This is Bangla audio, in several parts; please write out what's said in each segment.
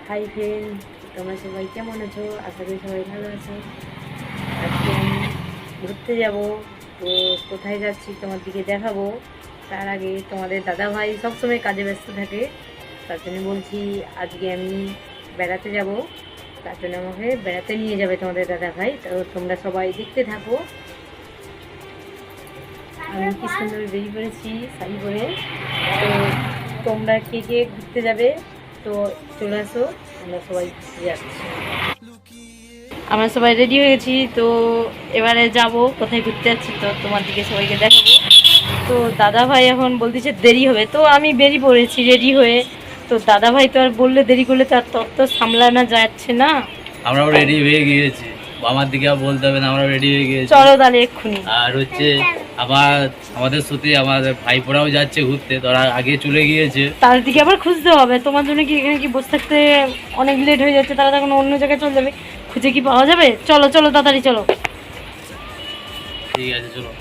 হাই ফ্রেন্ড, তোমরা সবাই কেমন আছো? আশা করি সবাই ভালো আছো। আজকে আমি ঘুরতে যাব, তো কোথায় যাচ্ছি তোমার দিকে দেখাবো। তার আগে তোমাদের দাদা ভাই সবসময় কাজে ব্যস্ত থাকে, তার জন্য বলছি আজকে আমি বেড়াতে যাব। তার জন্য আমাকে বেড়াতে নিয়ে যাবে তোমাদের দাদা ভাই। তো তোমরা সবাই দেখতে থাকো। আমি কি সুন্দর বেরিয়ে পড়েছি শাড়ি পরে। তো তোমরা কে কে ঘুরতে যাবে তো চলে আসো, আমরা সবাই ঘুরতে যাচ্ছি। আমরা সবাই রেডি হয়ে গেছি, তো এবারে যাব কোথায় ঘুরতে যাচ্ছি তো তোমার দিকে সবাইকে দেখাবো। তো দাদা ভাই এখন বলতেছে দেরি হবে, তো আমি বেরিয়ে পড়েছি রেডি হয়ে। তো দাদা ভাই তো আর বললে দেরি করলে তার তত সামলানো যাচ্ছে না। আমরাও রেডি হয়ে গিয়েছি, আমার দিকে আর বলতে হবে না, আমরা রেডি হয়ে গিয়েছি। চলো তাহলে এক্ষুনি। আর হচ্ছে আমাদের সাথে আমাদের ভাইপোরাও যাচ্ছে ঘুরতে, তোরা আগে চলে গিয়েছে। তার দিকে আবার খুঁজতে হবে, তোমার জন্য কি এখানে কি বসে থাকতে অনেক লেট হয়ে যাচ্ছে, তারা তখন অন্য জায়গায় চলে যাবে, খুঁজে কি পাওয়া যাবে? চলো চলো তাড়াতাড়ি চলো। ঠিক আছে চলো।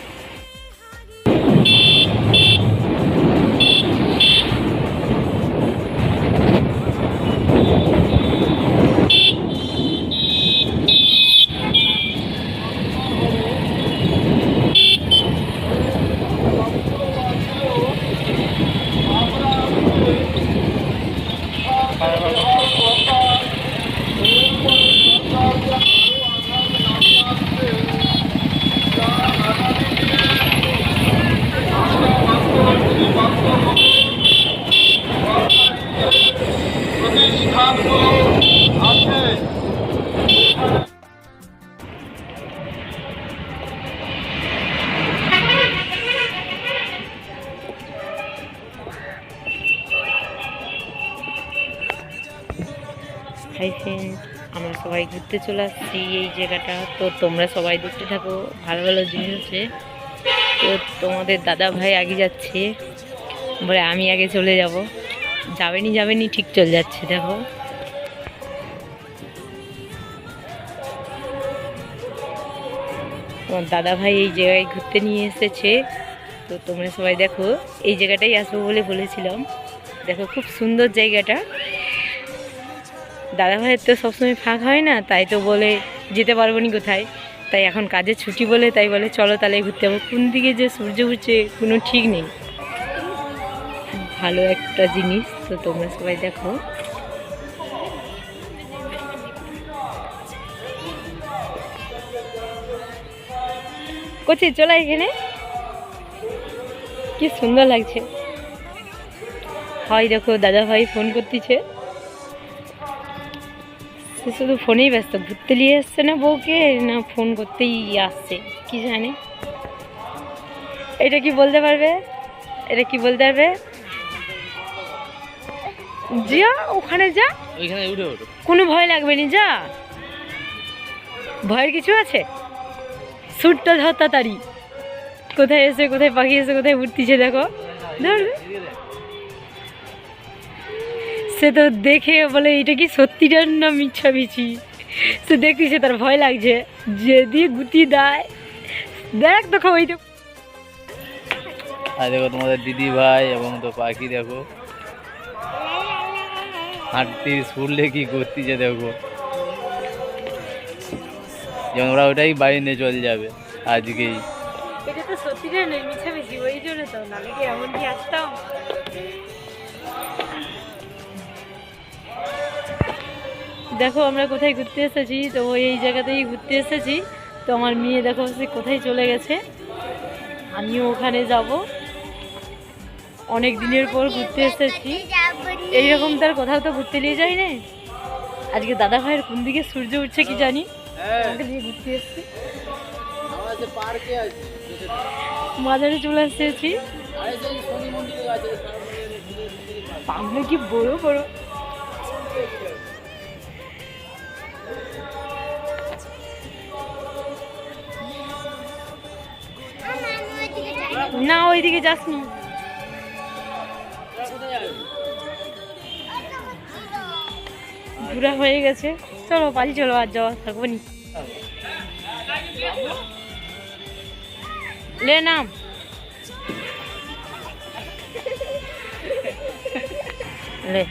হাই ফ্রেন্ড, আমরা সবাই ঘুরতে চলে আসছি এই জায়গাটা। তো তোমরা সবাই দেখতে থাকো, ভালো ভালো জিনিস আছে। তো তোমাদের দাদা ভাই আগে যাচ্ছে, বলে আমি আগে চলে যাব। যাবেনি ঠিক চলে যাচ্ছে। দেখো তোমার দাদা ভাই এই জায়গায় ঘুরতে নিয়ে এসেছে। তো তোমরা সবাই দেখো, এই জায়গাটাই আসবো বলে বলেছিলাম। দেখো খুব সুন্দর জায়গাটা। দাদা ভাইয়ের তো সবসময় ফাঁকা হয় না, তাই তো বলে যেতে পারবো নি কোথায়। তাই এখন কাজের ছুটি বলে তাই বলে চলো তাহলে ঘুরতে যাবো। কোন দিকে যে সূর্য উঠছে কোনো ঠিক নেই। ভালো একটা জিনিস, তো তোমরা সবাই দেখো। কোথায় চলো, এখানে কি সুন্দর লাগছে। হয় দেখো দাদা ভাই ফোন করতেছে, সে শুধু ফোনেই ব্যস্ত। ঘুরতে নিয়ে আসছে না বউকে, না ফোন করতেই আসছে কি জানে। এটা কি বলতে পারবে? এটা কি বলতে পারবে? যা ওখানে যা, ওইখানে উঠে ওঠো। কোনো ভয় লাগবে না, যা। ভয়ের কিছু আছে? সুটটা ধর তাড়াতাড়ি। কোথায় এসে কোথায় পাখি এসে কোথায় উঠতেছে দেখো। ধরবে সে তো দেখে বলে এটা কি সত্যিটার না মিথ্যা বিছি। সে দেখতেছে তার ভয় লাগছে, যদি গুতি দেয় দেখ। দেখো ওই তো আর দেখো তোমাদের দিদি ভাই এবং তো পাখি দেখো হাঁটতে শুনলে কি করতেছে দেখো। যেমন ওরা ওটাই বাইরে নিয়ে চলে যাবে আজকেই। এটা তো সত্যিটার নয় মিথ্যা বিছি, ওই জন্য তো, নাহলে কি এমন কি আসতাম। দেখো আমরা কোথায় ঘুরতে এসেছি, তো এই জায়গাতেই ঘুরতে এসেছি। তো আমার মেয়ে দেখো সে কোথায় চলে গেছে, আমিও ওখানে যাব। অনেক দিনের পর ঘুরতে এসেছি, এইরকম তার কোথাও তো ঘুরতে নিয়ে যাই না। আজকে দাদা ভাইয়ের কোন দিকে সূর্য উঠছে কি জানি, আমাকে নিয়ে ঘুরতে এসেছি। মাঝারে চলে এসেছি। পাগলে কি বড় বড়। না ওইদিকে যাসনি, ঘোরা হয়ে গেছে। চলো বাড়ি চলো, আর যাওয়া থাকবো নি। ले नाम ले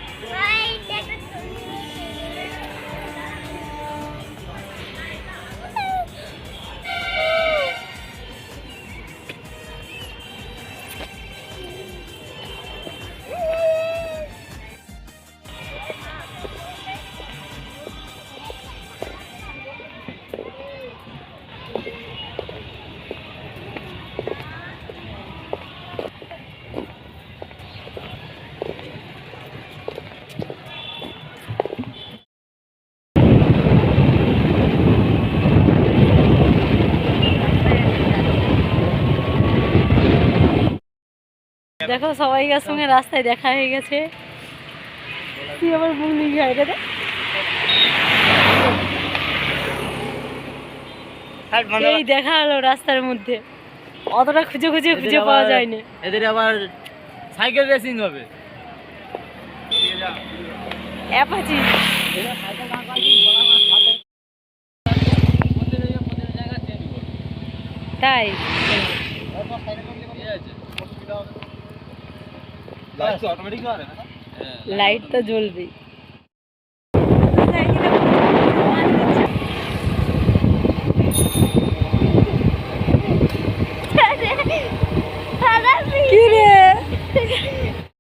দেখো সবাইকার সঙ্গে রাস্তায় দেখা হয়ে গেছে। তুই আবার বললি ভাইটা এই দেখা হলো রাস্তার মধ্যে, অতটা খুঁজে খুঁজে খুঁজে পাওয়া যায়নি। এদের আবার সাইকেল রেসিং হবে। অ্যাপাচি তাই লাইট তো জ্বলবেই।